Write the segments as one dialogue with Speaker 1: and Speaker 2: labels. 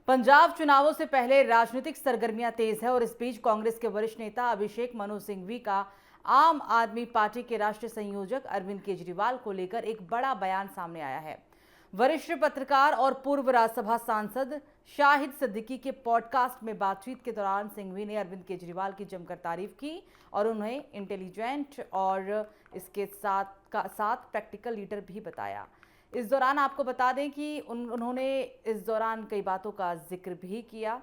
Speaker 1: पंजाब चुनावों से पहले राजनीतिक सरगर्मियां तेज है और इस बीच कांग्रेस के वरिष्ठ नेता अभिषेक मनु सिंघवी का आम आदमी पार्टी के राष्ट्रीय संयोजक अरविंद केजरीवाल को लेकर एक बड़ा बयान सामने आया है। वरिष्ठ पत्रकार और पूर्व राज्यसभा सांसद शाहिद सिद्दीकी के पॉडकास्ट में बातचीत के दौरान सिंघवी ने अरविंद केजरीवाल की जमकर तारीफ की और उन्हें इंटेलिजेंट और इसके साथ प्रैक्टिकल लीडर भी बताया। इस दौरान आपको बता दें कि उन्होंने इस दौरान कई बातों का जिक्र भी किया।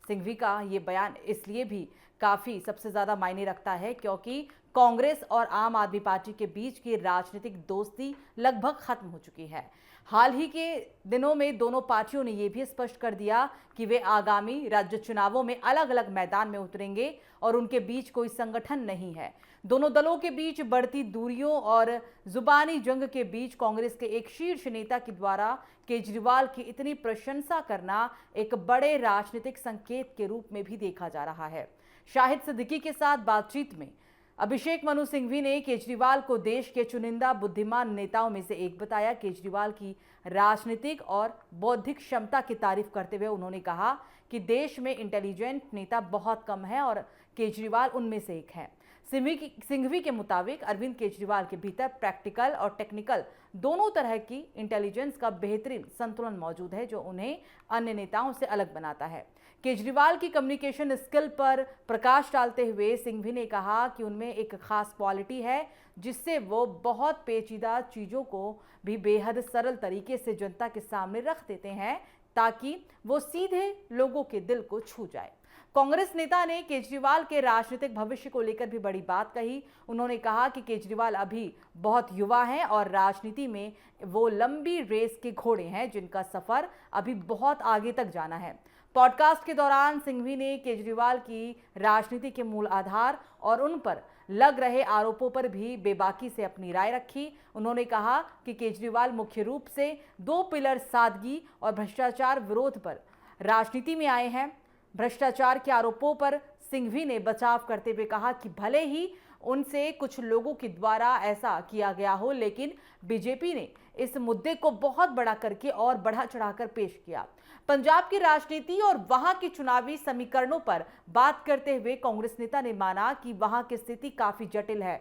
Speaker 1: सिंघवी का ये बयान इसलिए भी काफ़ी सबसे ज़्यादा मायने रखता है क्योंकि कांग्रेस और आम आदमी पार्टी के बीच की राजनीतिक दोस्ती लगभग खत्म हो चुकी है। हाल ही के दिनों में दोनों पार्टियों ने यह भी स्पष्ट कर दिया कि वे आगामी राज्य चुनावों में अलग अलग मैदान में उतरेंगे और उनके बीच कोई संगठन नहीं है। दोनों दलों के बीच बढ़ती दूरियों और जुबानी जंग के बीच कांग्रेस के एक शीर्ष नेता के द्वारा केजरीवाल की इतनी प्रशंसा करना एक बड़े राजनीतिक संकेत के रूप में भी देखा जा रहा है। शाहिद सिद्दीकी के साथ बातचीत में अभिषेक मनु सिंघवी ने केजरीवाल को देश के चुनिंदा बुद्धिमान नेताओं में से एक बताया। केजरीवाल की राजनीतिक और बौद्धिक क्षमता की तारीफ करते हुए उन्होंने कहा कि देश में इंटेलिजेंट नेता बहुत कम है और केजरीवाल उनमें से एक है। सिंघवी के मुताबिक अरविंद केजरीवाल के भीतर प्रैक्टिकल और टेक्निकल दोनों तरह की इंटेलिजेंस का बेहतरीन संतुलन मौजूद है जो उन्हें अन्य नेताओं से अलग बनाता है। केजरीवाल की कम्युनिकेशन स्किल पर प्रकाश डालते हुए सिंघवी ने कहा कि उनमें एक खास क्वालिटी है जिससे वो बहुत पेचीदा चीज़ों को भी बेहद सरल तरीके से जनता के सामने रख देते हैं ताकि वो सीधे लोगों के दिल को छू जाए। कांग्रेस नेता ने केजरीवाल के राजनीतिक भविष्य को लेकर भी बड़ी बात कही। उन्होंने कहा कि केजरीवाल अभी बहुत युवा हैं और राजनीति में वो लंबी रेस के घोड़े हैं जिनका सफर अभी बहुत आगे तक जाना है। पॉडकास्ट के दौरान सिंघवी ने केजरीवाल की राजनीति के मूल आधार और उन पर लग रहे आरोपों पर भी बेबाकी से अपनी राय रखी। उन्होंने कहा कि केजरीवाल मुख्य रूप से दो पिलर सादगी और भ्रष्टाचार विरोध पर राजनीति में आए हैं। भ्रष्टाचार के आरोपों पर सिंघवी ने बचाव करते हुए कहा कि भले ही उनसे कुछ लोगों के द्वारा ऐसा किया गया हो लेकिन बीजेपी ने इस मुद्दे को बहुत बड़ा करके और बढ़ा चढ़ाकर पेश किया। पंजाब की राजनीति और वहां के चुनावी समीकरणों पर बात करते हुए कांग्रेस नेता ने माना कि वहां की स्थिति काफी जटिल है।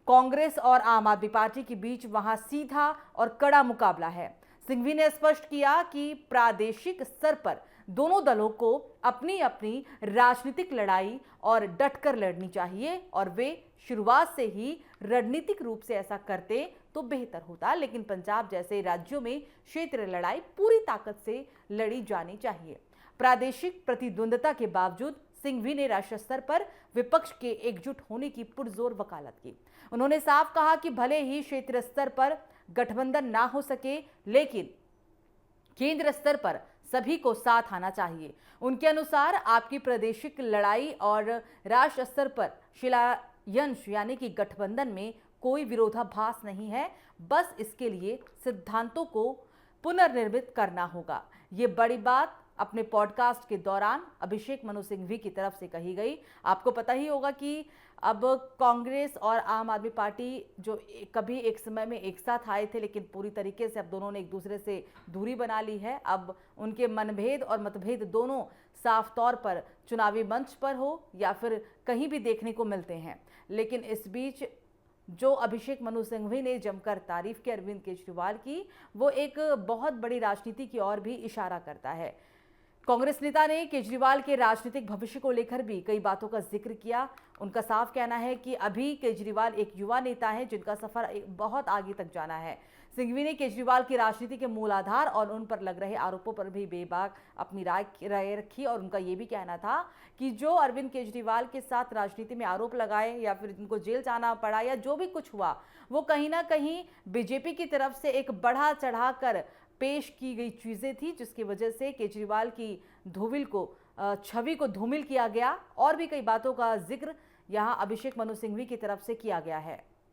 Speaker 1: कांग्रेस और आम आदमी पार्टी के बीच वहां सीधा और कड़ा मुकाबला है। सिंघवी ने स्पष्ट किया कि प्रादेशिक स्तर पर दोनों दलों को अपनी अपनी राजनीतिक लड़ाई और डटकर लड़नी चाहिए और वे शुरुआत से ही रणनीतिक रूप से ऐसा करते तो बेहतर होता, लेकिन पंजाब जैसे राज्यों में क्षेत्रीय लड़ाई पूरी ताकत से लड़ी जानी चाहिए। प्रादेशिक प्रतिद्वंद्विता के बावजूद सिंघवी ने राष्ट्रीय स्तर पर विपक्ष के एकजुट होने की पुरजोर वकालत की। उन्होंने साफ कहा कि भले ही क्षेत्रीय स्तर पर गठबंधन ना हो सके लेकिन केंद्र स्तर पर सभी को साथ आना चाहिए। उनके अनुसार आपकी प्रादेशिक लड़ाई और राष्ट्र स्तर पर शिलान्यास यानी कि गठबंधन में कोई विरोधाभास नहीं है, बस इसके लिए सिद्धांतों को पुनर्निर्मित करना होगा। ये बड़ी बात अपने पॉडकास्ट के दौरान अभिषेक मनु सिंघवी की तरफ से कही गई। आपको पता ही होगा कि अब कांग्रेस और आम आदमी पार्टी जो कभी एक समय में एक साथ आए थे लेकिन पूरी तरीके से अब दोनों ने एक दूसरे से दूरी बना ली है। अब उनके मनभेद और मतभेद दोनों साफ तौर पर चुनावी मंच पर हो या फिर कहीं भी देखने को मिलते हैं। लेकिन इस बीच जो अभिषेक मनु सिंघवी ने जमकर तारीफ की अरविंद केजरीवाल की, वो एक बहुत बड़ी राजनीति की ओर भी इशारा करता है। कांग्रेस नेता ने केजरीवाल के राजनीतिक भविष्य को लेकर भी कई बातों का जिक्र किया। उनका साफ कहना है कि अभी केजरीवाल एक युवा नेता है जिनका सफर बहुत आगे तक जाना है। सिंघवी ने केजरीवाल की राजनीति के मूल आधार और उन पर लग रहे आरोपों पर भी बेबाक अपनी राय रखी और उनका ये भी कहना था कि जो अरविंद केजरीवाल के साथ राजनीति में आरोप लगाए या फिर उनको जेल जाना पड़ा या जो भी कुछ हुआ वो कहीं ना कहीं बीजेपी की तरफ से एक बढ़ा चढ़ाकर पेश की गई चीज़ें थी जिसकी वजह से केजरीवाल की छवि को धूमिल किया गया और भी कई बातों का जिक्र यहाँ अभिषेक मनु सिंघवी की तरफ से किया गया है।